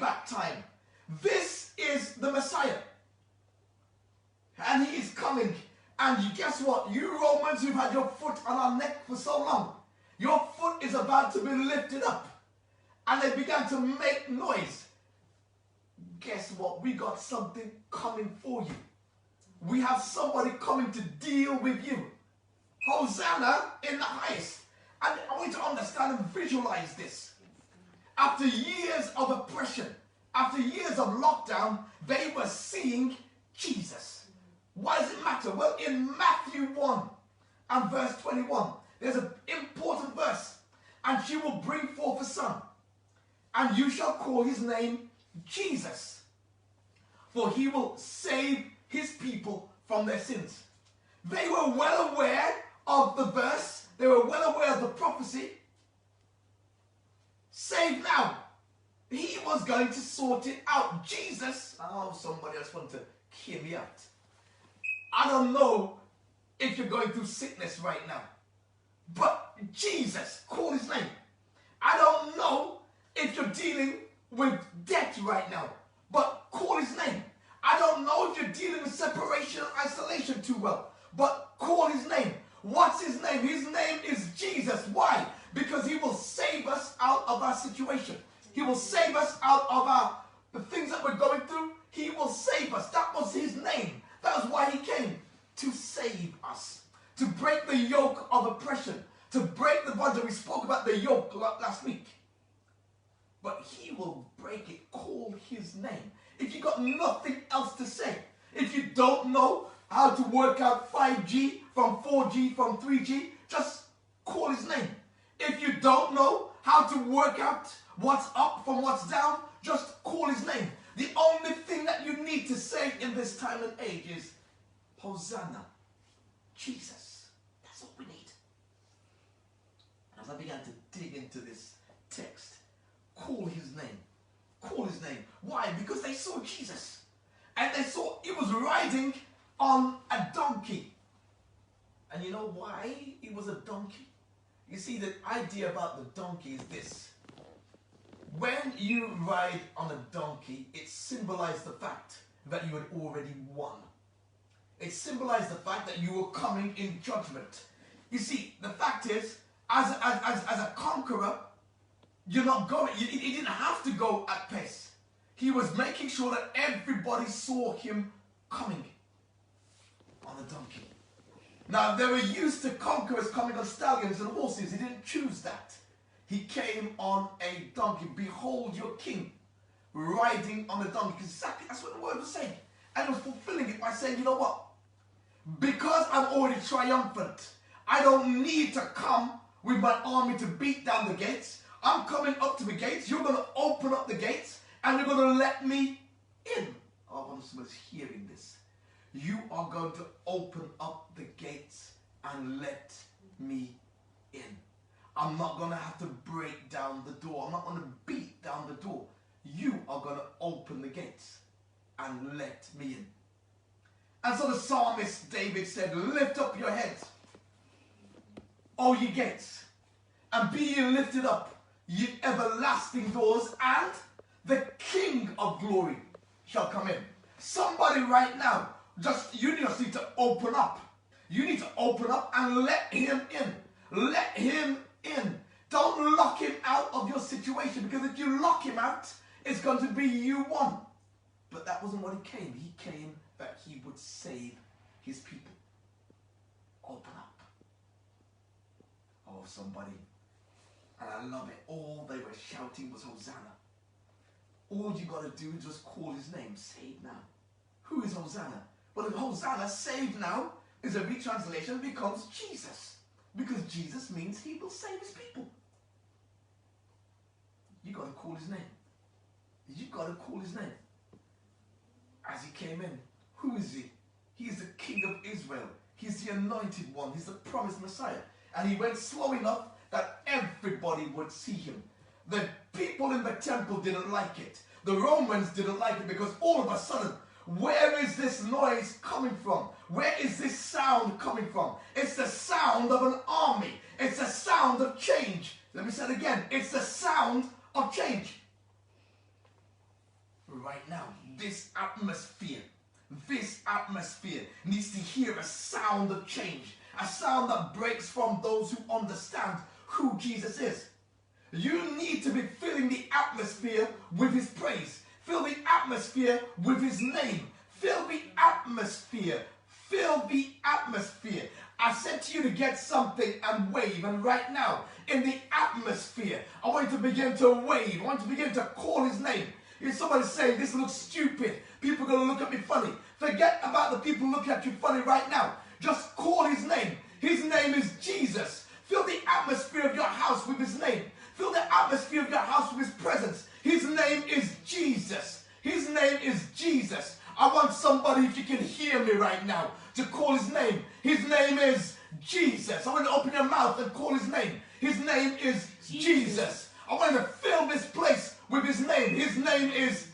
payback time. This is the Messiah. And he is coming. And guess what? You Romans who've had your foot on our neck for so long, your foot is about to be lifted up. And they began to make noise. Guess what? We got something coming for you. We have somebody coming to deal with you. Hosanna in the highest. And I want you to understand and visualize this. After years of oppression, after years of lockdown, they were seeing Jesus. Why does it matter? Well, in Matthew 1 and verse 21, there's an important verse. And she will bring forth a son, and you shall call his name Jesus, for he will save his people from their sins. They were well aware of the verse. They were well aware of the prophecy. Save now. He was going to sort it out. Jesus, oh, somebody else want to hear me out. I don't know if you're going through sickness right now, but Jesus, call his name. I don't know if you're dealing with debt right now, but call his name. I don't know if you're dealing with separation and isolation too well, but call his name. What's his name? His name is Jesus. Why? Because he will save us out of our situation. He will save us out of the things that we're going through. He will save us. That was his name. That was why he came, to save us, to break the yoke of oppression, to break the bondage. We spoke about the yoke last week. But he will break it. Call his name. If you got nothing else to say, if you don't know how to work out 5G from 4G from 3G, just call his name. If you don't know how to work out what's up from what's down, just call his name. The only thing that you need to say in this time and age is Hosanna, Jesus. That's all we need. As I began to dig into this text, call his name. Call his name. Why? Because they saw Jesus. And they saw he was riding on a donkey. And you know why he was a donkey? You see, the idea about the donkey is this. When you ride on a donkey, it symbolized the fact that you had already won. It symbolized the fact that you were coming in judgment. You see, the fact is, as a conqueror, you're not going, he didn't have to go at pace. He was making sure that everybody saw him coming on a donkey. Now, they were used to conquerors coming on stallions and horses. He didn't choose that. He came on a donkey. Behold your king riding on a donkey. Exactly, that's what the word was saying. And he was fulfilling it by saying, you know what? Because I'm already triumphant, I don't need to come with my army to beat down the gates. I'm coming up to the gates. You're going to open up the gates and you're going to let me in. Oh, I want someone's hearing this. You are going to open up the gates and let me in. I'm not going to have to break down the door. I'm not going to beat down the door. You are going to open the gates and let me in. And so the psalmist David said, lift up your heads, O ye gates, and be ye lifted up, ye everlasting doors, and the King of glory shall come in. Somebody right now, you just need to open up. You need to open up and let him in. Let him in. Don't lock him out of your situation, because if you lock him out, it's going to be you won. But that wasn't what he came. He came that he would save his people. Open up. Oh, somebody. And I love it. All they were shouting was Hosanna. All you got to do is just call his name. Save now. Who is Hosanna? Well, if Hosanna, save now, is a retranslation, it becomes Jesus. Because Jesus means he will save his people. You got to call his name. You got to call his name. As he came in, who is he? He is the King of Israel. He's the anointed one. He's the promised Messiah. And he went slow enough that everybody would see him. The people in the temple didn't like it. The Romans didn't like it, because all of a sudden, where is this noise coming from? Where is this sound coming from? It's the sound of an army. It's the sound of change. Let me say it again. It's the sound of change. right now, this atmosphere needs to hear a sound of change, a sound that breaks from those who understand who Jesus is. You need to be filling the atmosphere with his praise. Fill the atmosphere with his name. Fill the atmosphere. Fill the atmosphere. I said to you to get something and wave. And right now, in the atmosphere, I want you to begin to wave. I want you to begin to call his name. If somebody's saying, this looks stupid, people are going to look at me funny. Forget about the people looking at you funny right now. Just call his name. His name is Jesus. Fill the atmosphere of your house with his name. Fill the atmosphere of your house with his presence. His name is Jesus. His name is Jesus. I want somebody, if you can hear me right now, to call his name. His name is Jesus. I want you to open your mouth and call his name. His name is Jesus. I want you to fill this place with his name. His name is